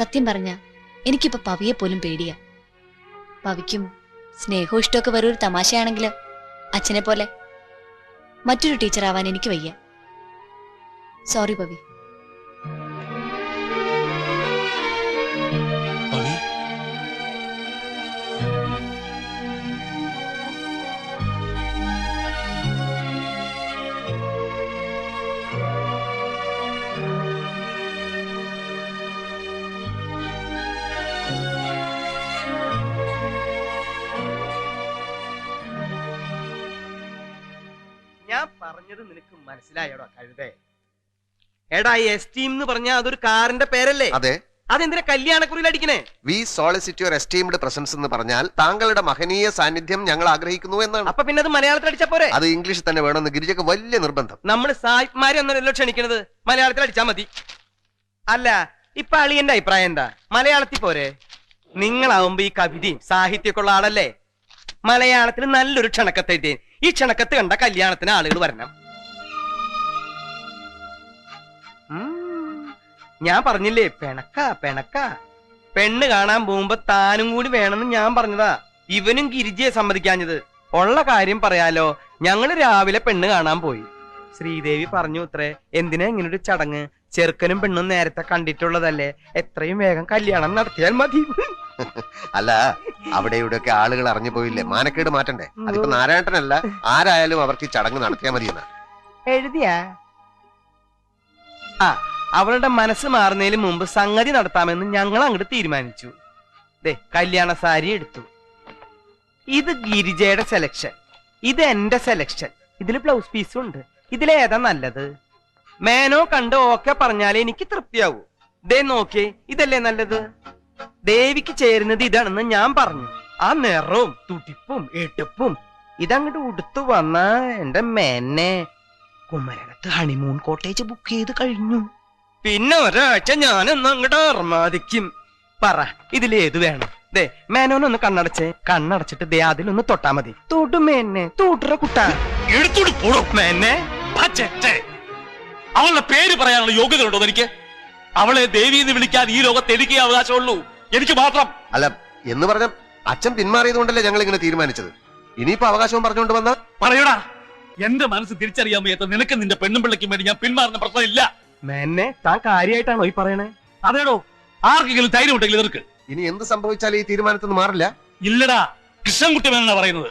സത്യം പറഞ്ഞ എനിക്കിപ്പോ പവിയെ പോലും പേടിയാ. പവിക്കും സ്നേഹവും ഇഷ്ടമൊക്കെ വെറൊരു തമാശയാണെങ്കിലോ അച്ഛനെ പോലെ മറ്റൊരു ടീച്ചർ ആവാൻ എനിക്ക് വയ്യ. സോറി പവി. ഞാൻ പറഞ്ഞത് നിനക്ക് മനസ്സിലായോടാ കഴുതേ? എടാ എസ്റ്റീം എന്ന് പറഞ്ഞാൽ അതൊരു കാറിന്റെ പേരല്ലേ? അതെ. അതെന്തിനാ കല്യാണക്കുറിയിൽ അടിക്കണേ? V solicit your esteemed presence എന്ന് പറഞ്ഞാൽ താങ്കളുടെ മഹനീയ സാന്നിധ്യം ഞങ്ങൾ ആഗ്രഹിക്കുന്നു എന്നാണ്. അപ്പൊ പിന്നെ അത് മലയാളത്തിൽ അടിച്ചാ പോരെ? അത് ഇംഗ്ലീഷിൽ തന്നെ വേണമെന്ന് ഗിരിജക്ക് വലിയ നിർബന്ധം. നമ്മള് സായിപ്പ്മാരെ ഒന്നല്ലോ ക്ഷണിക്കണത്, മലയാളത്തിൽ അടിച്ചാ മതി. അല്ല ഇപ്പൊ അളിയന്റെ അഭിപ്രായം എന്താ? മലയാളത്തിൽ പോരെ? നിങ്ങളാവുമ്പോ ഈ കവിതയും സാഹിത്യമൊക്കെ ഉള്ള ആളല്ലേ? മലയാളത്തിൽ നല്ലൊരു ക്ഷണക്കത്ത് എഴുതി. ഈ ക്ഷണക്കത്ത് കണ്ട കല്യാണത്തിന് ആളുകൾ വരണം. ഞാൻ പറഞ്ഞില്ലേ പെണക്ക പെണ്ണ് കാണാൻ പോകുമ്പോ താനും കൂടി വേണമെന്ന് ഞാൻ പറഞ്ഞതാ. ഇവനും ഗിരിജയെ സമ്മതിക്കാഞ്ഞത്. ഉള്ള കാര്യം പറയാലോ, ഞങ്ങള് രാവിലെ പെണ്ണ് കാണാൻ പോയി. ശ്രീദേവി പറഞ്ഞു അത്രേ, എന്തിനാ ഇങ്ങനൊരു ചടങ്ങ്? ചെറുക്കനും പെണ്ണും നേരത്തെ കണ്ടിട്ടുള്ളതല്ലേ, എത്രയും വേഗം കല്യാണം നടത്തിയാൽ മതി. അല്ല, അവിടെ ഇവിടെയൊക്കെ ആളുകൾ അറിഞ്ഞു പോയില്ലേ, മാനക്കേട് മാറ്റണ്ടേ? അതിപ്പോ നാരായണനല്ല, ആരായാലും അവർക്ക് ഈ ചടങ്ങ് നടത്തിയാൽ മതിയെന്നാ എഴുതിയാ. ആ, അവളുടെ മനസ്സ് മാറുന്നതിന് മുമ്പ് സംഗതി നടത്താമെന്ന് ഞങ്ങൾ അങ്ങോട്ട് തീരുമാനിച്ചു. ദേ കല്യാണ സാരി എടുത്തു. ഇത് ഗിരിജയുടെ സെലക്ഷൻ, ഇത് എന്റെ സെലക്ഷൻ. ഇതില് ബ്ലൗസ് പീസും ഉണ്ട്. ഇതിലേതാ നല്ലത്? മേനോ കണ്ട് ഓക്കെ പറഞ്ഞാലേ എനിക്ക് തൃപ്തിയാവൂ. ദേ നോക്കിയേ, ഇതല്ലേ നല്ലത്? ദേവിക്ക് ചേരുന്നത് ഇതാണെന്ന് ഞാൻ പറഞ്ഞു. ആ നിറവും തുടിപ്പും എടുപ്പും ഇതങ്ങോട്ട് ഉടുത്തു വന്ന എന്റെ മേനെ കുമരകത്ത് ഹണിമൂൺ കോട്ടേജ് ബുക്ക് ചെയ്ത് കഴിഞ്ഞു. പിന്നെ ഒരാഴ്ച ഞാനൊന്ന് അങ്ങോട്ട് അർമാദിക്കും. പറ ഇതിലേത് വേണം? ദേ മേനോനൊന്ന് കണ്ണടച്ചേ. കണ്ണടച്ചിട്ട് ദേ അതിലൊന്ന് തൊട്ടാ മതി. തൊട്ടു മേനെ, തൊട്ടുറ കുട്ടാ. എടുത്തോട്ട് പോടും മേനെ. അവളുടെ പേര് പറയാനുള്ള യോഗ്യത ഉണ്ടോ എനിക്ക്? അവളെ ദേവി എന്ന് വിളിക്കാൻ ഈ ലോകത്ത് എനിക്ക് അവകാശമുള്ളൂ, എനിക്ക് മാത്രം. അല്ല എന്ന് പറഞ്ഞ അച്ഛൻ പിന്മാറിയത് കൊണ്ടല്ലേ ഞങ്ങൾ ഇങ്ങനെ തീരുമാനിച്ചത്. ഇനിയിപ്പോ അവകാശവും പറഞ്ഞുകൊണ്ട് വന്ന പറയൂടാ. എന്റെ മനസ്സ് തിരിച്ചറിയാൻ വയ്യാത്ത നിനക്ക് നിന്റെ പെണ്ണും പിള്ളയ്ക്കും വേണ്ടി ഞാൻ പിന്മാറുന്ന പ്രശ്നമില്ല. മേനെ, താൻ കാര്യമായിട്ടാണോ ഈ പറയണേ? അതേടോ, ആർക്കെങ്കിലും ധൈര്യം ഉണ്ടെങ്കിൽ നിനക്ക്. ഇനി എന്ത് സംഭവിച്ചാലും ഈ തീരുമാനത്തിൽ മാറില്ല. ഇല്ലടാ, കൃഷ്ണൻകുട്ടി മേനാ പറയുന്നത്.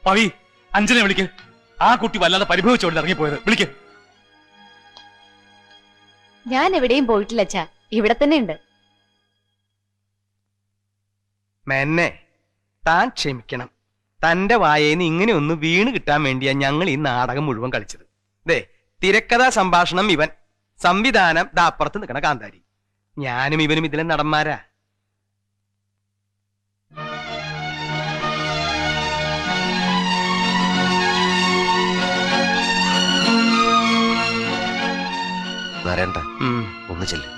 പവി, അഞ്ജനെ വിളിക്ക്. ആ കുട്ടി വല്ലാതെ പരിഭവിച്ചോണ്ട് ഇറങ്ങിപ്പോയത്. വിളിക്ക്. ഞാൻ എവിടെയും പോയിട്ടില്ല അച്ഛാ, ഇവിടെ തന്നെ ഉണ്ട്. മേനെ, താൻ ക്ഷമിക്കണം. തന്റെ വായേന്ന് ഇങ്ങനെ ഒന്ന് വീണ് കിട്ടാൻ വേണ്ടിയാ ഞങ്ങൾ ഈ നാടകം മുഴുവൻ കളിച്ചത്. ദേ തിരക്കഥാ സംഭാഷണം ഇവൻ, സംവിധാനം ദാപ്പുറത്ത് നിൽക്കണ കാന്താരി. ഞാനും ഇവനും ഇതിലെ നടന്മാരാ. നാരായണ ഒന്ന് ചെല്ല്.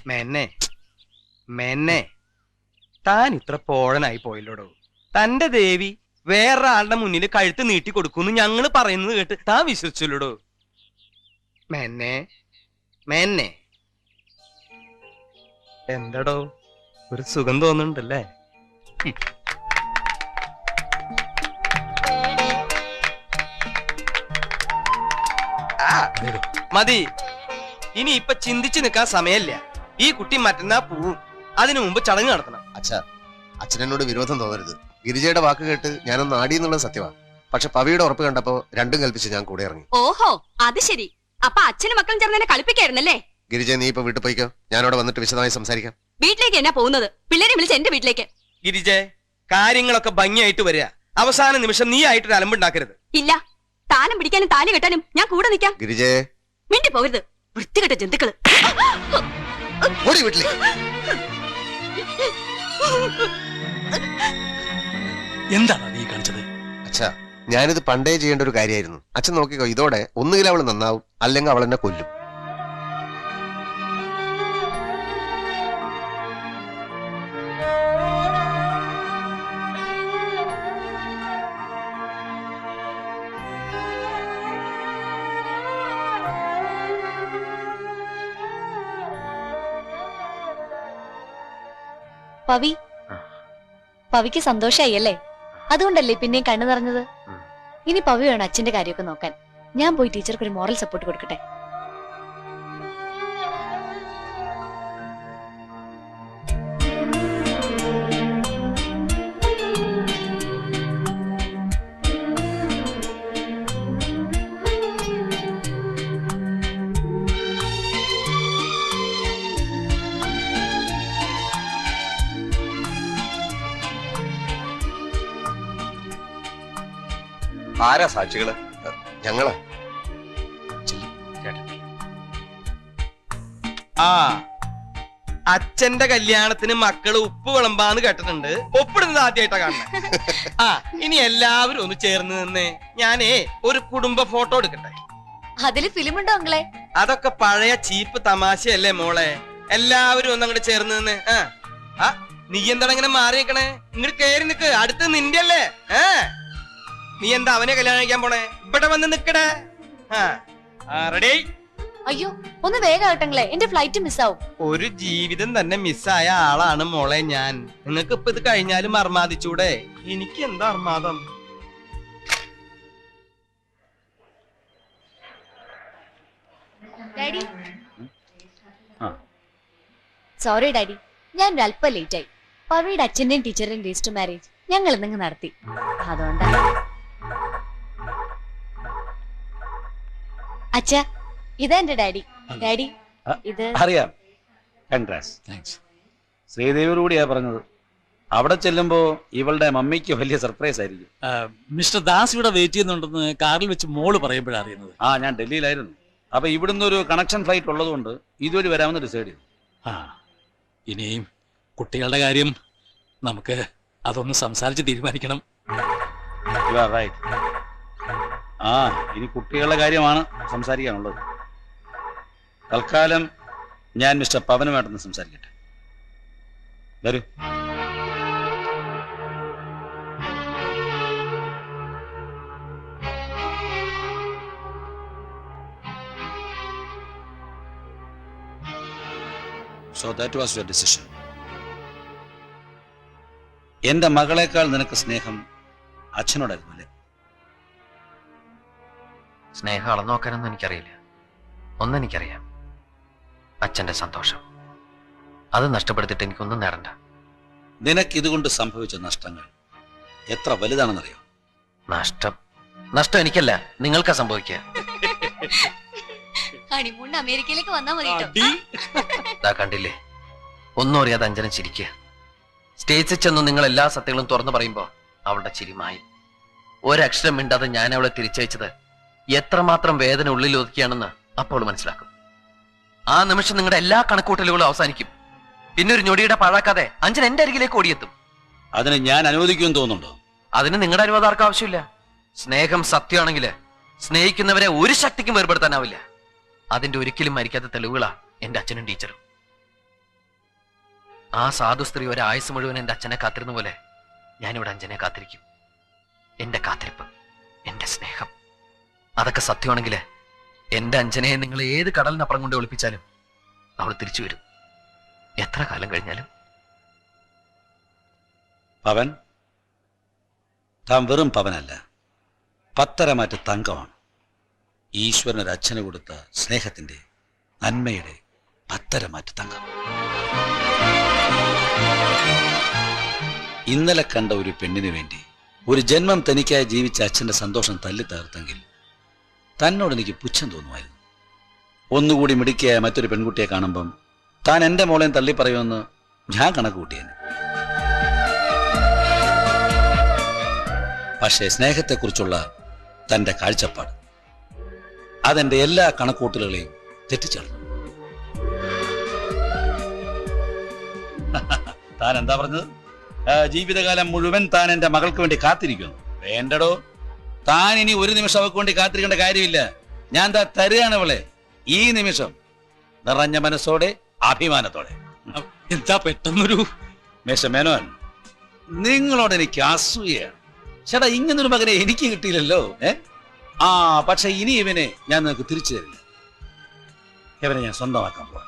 മേന്നെ മേന്നെ, താൻ ഇത്ര പോഴനായി പോയല്ലോടോ. തന്റെ ദേവി വേറൊരാളുടെ മുന്നിൽ കഴുത്ത് നീട്ടി കൊടുക്കുന്നു ഞങ്ങള് പറയുന്നത് കേട്ട് താൻ വിശ്വസിച്ചല്ലോടോ. മേന്നെ മേന്നെ, എന്തടോ ഒരു സുഖം തോന്നുന്നുണ്ടല്ലേ? മതി, ഇനി ഇപ്പൊ ചിന്തിച്ചു നിൽക്കാൻ സമയമില്ല. ഈ കുട്ടി മറ്റന്നാ പോവും. അതിനു മുമ്പ് ചടങ്ങ് നടത്തണം. അച്ഛനോട് വിരോധം തോന്നരുത്. ഗിരിജയുടെ വാക്ക് കേട്ട് ഞാനൊന്ന് ആടിയെന്നുള്ളത് സത്യമാണ്. പക്ഷെ പവിയുടെ ഉറപ്പ് കണ്ടപ്പോ രണ്ടും കൽപ്പിച്ച് ഞാൻ കൂടെ ഇറങ്ങി. ഓഹോ, അത് ശരി. അപ്പൊ അച്ഛനും മക്കളും ചേർന്ന് എന്നെ കളിപ്പിക്കായിരുന്നല്ലേ? ഗിരിജ, നീ ഇപ്പൊ വീട്ടിൽ പോയിക്കോ, ഞാനവിടെ വന്നിട്ട് വിശദമായി സംസാരിക്കാം. വീട്ടിലേക്ക് എന്നാ പോകുന്നത്? പിള്ളേരെ വിളിച്ച് എന്റെ വീട്ടിലേക്ക്. ഗിരിജെ, കാര്യങ്ങളൊക്കെ ഭംഗിയായിട്ട് വരിക. അവസാന നിമിഷം നീ ആയിട്ടൊരു അലമ്പുണ്ടാക്കരുത്. ഇല്ല, താലം പിടിക്കാനും താലി കെട്ടാനും ഞാൻ കൂടെ നിൽക്കാം. ഗിരിജേ, മിണ്ടി പോകരുത്, വൃത്തികെട്ട ജന്തുക്കള്. എന്താണ് നീ കാണിച്ചത്? അച്ഛാ, ഞാനിത് പണ്ടേ ചെയ്യേണ്ട ഒരു കാര്യമായിരുന്നു. അച്ഛൻ നോക്കിക്കോ, ഇതോടെ ഒന്നുകിൽ അവൾ നന്നാവും, അല്ലെങ്കിൽ അവൾ എന്നെ കൊല്ലും. പവി പവിക്ക് സന്തോഷായി അല്ലേ? അതുകൊണ്ടല്ലേ പിന്നെയും കണ്ണു നിറഞ്ഞത്. ഇനി പവി വേണം അച്ഛന്റെ കാര്യമൊക്കെ നോക്കാൻ. ഞാൻ പോയി ടീച്ചർക്ക് ഒരു മോറൽ സപ്പോർട്ട് കൊടുക്കട്ടെ. ആരാ സാക്ഷികള്? ഞങ്ങള്. ആ അച്ഛന്റെ കല്യാണത്തിന് മക്കള് ഉപ്പ് വിളമ്പാന്ന് കേട്ടിട്ടുണ്ട്. ഒപ്പിടുന്നത് ആദ്യമായിട്ടാ കാണുന്നത്. ആ ഇനി എല്ലാവരും ഒന്ന് ചേർന്ന് നിന്ന് ഞാനേ ഒരു കുടുംബ ഫോട്ടോ എടുക്കട്ടെ. അതില് ഫിലിമുണ്ടോ അങ്ങളെ? അതൊക്കെ പഴയ ചീപ്പ് തമാശയല്ലേ മോളെ. എല്ലാവരും ഒന്ന് അങ്ങോട്ട് ചേർന്ന് നിന്ന്. ആ നീ എന്താണ് ഇങ്ങനെ മാറി നിക്കണേ? ഇങ്ങോട്ട് കേറി നിക്ക്. അടുത്ത് നിന്റെ അല്ലേ? നീ എന്താ അവനെ കല്യാണം കഴിക്കാൻ പോണേ? ഇവിടെ വന്ന് നിക്കടേ. റെഡി? അയ്യോ ഒന്ന് വേഗം ആകട്ടെങ്ങളെ, എന്റെ ഫ്ലൈറ്റ് മിസ്സാവും. ഒരു ജീവിതം തന്നെ മിസ്സായ ആളാണ് മോളെ ഞാൻ. നിങ്ങൾക്ക് ഇപ്പൊ ഇത് കഴിഞ്ഞാലും അർമാദിച്ചൂടെ? എനിക്ക് എന്താ അർമാദം? ഡാഡി സോറി ഡാഡി, ഞാൻ ഒരല്പം ലേറ്റ് ആയി. പവിയുടെ അച്ഛന്റെയും ടീച്ചറിന്റെയും രജിസ്റ്റർ മാരേജ് ഞങ്ങൾ ഇന്നങ്ങ് നടത്തി. അതുകൊണ്ടാ. അച്ഛാ ഇതാ എന്റെ ഡാഡി. ഡാഡി ഇത് അറിയാം. കൺഗ്രാറ്റ്സ്. താങ്ക്സ്. ശ്രീദേവിയോട് കൂടിയാ പറഞ്ഞത്. അവിടെ ചെല്ലുമ്പോ ഇവളുടെ മമ്മിക്ക് വലിയ സർപ്രൈസ് ആയിരിക്കും. മിസ്റ്റർ ദാസ് ഇവിടെ വെയിറ്റ് ചെയ്യുന്നുണ്ടെന്ന് കാറിൽ വെച്ച് മോള് പറയുമ്പോഴാണ് അറിയുന്നത്. ഞാൻ ഡൽഹിയിലായിരുന്നു. അപ്പൊ ഇവിടുന്ന് ഒരു കണക്ഷൻ ഫ്ലൈറ്റ് ഉള്ളതുകൊണ്ട് ഇതുവഴി വരാമെന്ന് ഡിസൈഡ് ചെയ്തു. ഇനിയും കുട്ടികളുടെ കാര്യം നമുക്ക് അതൊന്ന് സംസാരിച്ച് തീരുമാനിക്കണം. ഇനി കുട്ടികളുടെ കാര്യമാണ് സംസാരിക്കാനുള്ളത്. തൽക്കാലം ഞാൻ മിസ്റ്റർ പവനുമായിട്ടൊന്ന് സംസാരിക്കട്ടെ. വരൂ. So that was your decision. എന്റെ മകളെക്കാൾ നിനക്ക് സ്നേഹം അച്ഛനോടായിരുന്നു അല്ലേ? സ്നേഹം അളന്നു നോക്കാനൊന്നും എനിക്കറിയില്ല. ഒന്നെനിക്കറിയാം, അച്ഛന്റെ സന്തോഷം. അത് നഷ്ടപ്പെടുത്തിട്ട് എനിക്കൊന്നും നേടണ്ട. നിനക്ക് ഇതുകൊണ്ട് സംഭവിച്ച നഷ്ടങ്ങൾ എത്ര വലുതാണെന്നറിയോ? നഷ്ടം എനിക്കല്ല, നിങ്ങൾക്കാ സംഭവിക്കുക. ഹണിമൂൺ അമേരിക്കയിലേക്ക് വന്നാ മതി. കണ്ടില്ലേ, ഒന്നും അറിയാതെ അഞ്ജന ചിരിക്കുക. സ്റ്റേജിൽ ചെന്ന് നിങ്ങൾ എല്ലാ സത്യങ്ങളും തുറന്നു പറയുമ്പോ അവളുടെ ചിരിമായി. ഒരക്ഷരം മിണ്ടാതെ ഞാൻ അവളെ തിരിച്ചയച്ചത് എത്രമാത്രം വേദന ഉള്ളിൽ ഒതുക്കിയാണെന്ന് അപ്പോൾ മനസ്സിലാക്കും. ആ നിമിഷം നിങ്ങളുടെ എല്ലാ കണക്കൂട്ടലുകളും അവസാനിക്കും. പിന്നെ ഒരു ഞൊടിയുടെ പാഴാക്കാതെ അഞ്ജന എന്റെ അരികിലേക്ക് ഓടിയെത്തും. അതിന് ഞാൻ അനുവദിക്കുമെന്ന് തോന്നുന്നുണ്ടോ? അതിന് നിങ്ങളുടെ അനുവാദം ആവശ്യമില്ല. സ്നേഹം സത്യമാണെങ്കിൽ സ്നേഹിക്കുന്നവരെ ഒരു ശക്തിക്കും വേർപെടുത്താനാവില്ല. അതിന്റെ ഒരിക്കലും മരിക്കാത്ത തെളിവുകളാ എന്റെ അച്ഛനും ടീച്ചറും. ആ സാധു സ്ത്രീ ഒരായുസ് മുഴുവൻ എന്റെ അച്ഛനെ കാത്തിരുന്ന പോലെ ഞാനിവിടെ അഞ്ജനെ കാത്തിരിക്കും. എന്റെ കാത്തിരിപ്പ്, എന്റെ സ്നേഹം, അതൊക്കെ സത്യമാണെങ്കിൽ എന്റെ അഞ്ജനയെ നിങ്ങൾ ഏത് കടലിനപ്പുറം കൊണ്ട് ഒളിപ്പിച്ചാലും അവൾ തിരിച്ചു വരും, എത്ര കാലം കഴിഞ്ഞാലും. പവൻ, താൻ വെറും പവനല്ല, പത്തരമാറ്റ് തങ്കമാണ്. ഈശ്വരൻ ഒരു അച്ഛന് കൊടുത്ത സ്നേഹത്തിന്റെ, നന്മയുടെ പത്തരമാറ്റ് തങ്കം. ഇന്നലെ കണ്ട ഒരു പെണ്ണിന് വേണ്ടി ഒരു ജന്മം തനിക്കായി ജീവിച്ച അച്ഛന്റെ സന്തോഷം തല്ലി തകർത്തെങ്കിൽ തന്നോട് എനിക്ക് പുച്ഛം തോന്നുമായിരുന്നു. ഒന്നുകൂടി മിടുക്കിയായ മറ്റൊരു പെൺകുട്ടിയെ കാണുമ്പം താൻ എന്റെ മോളെയും തള്ളി പറയുമെന്ന് ഞാൻ കണക്ക് കൂട്ടിയേനെ. പക്ഷേ സ്നേഹത്തെക്കുറിച്ചുള്ള തന്റെ കാഴ്ചപ്പാട് അതെന്റെ എല്ലാ കണക്കൂട്ടലുകളെയും തെറ്റിച്ചേർന്നു. താൻ എന്താ പറഞ്ഞത്? ജീവിതകാലം മുഴുവൻ താൻ എന്റെ മകൾക്ക് വേണ്ടി കാത്തിരിക്കുന്നു. വേണ്ടടോ, താൻ ഇനി ഒരു നിമിഷം അവൾക്ക് വേണ്ടി കാത്തിരിക്കേണ്ട കാര്യമില്ല. ഞാൻ എന്താ തരുകയാണ് അവളെ ഈ നിമിഷം, നിറഞ്ഞ മനസ്സോടെ, അഭിമാനത്തോടെ. എന്താ പെട്ടെന്നൊരു മിസ്റ്റർ മേനോൻ, നിങ്ങളോട് എനിക്ക് അസൂയാണ്. ചേട്ടാ, ഇങ്ങനൊരു മകനെ എനിക്ക് കിട്ടിയില്ലല്ലോ. പക്ഷെ ഇനി ഇവനെ ഞാൻ നിങ്ങൾക്ക് തിരിച്ചു തരില്ല. ഇവനെ ഞാൻ സ്വന്തമാക്കാൻ പോവാ.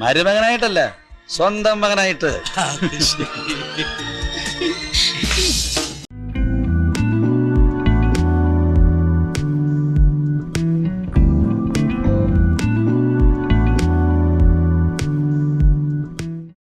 മരുമകനായിട്ടല്ല, സ്വന്തം മകനായിട്ട്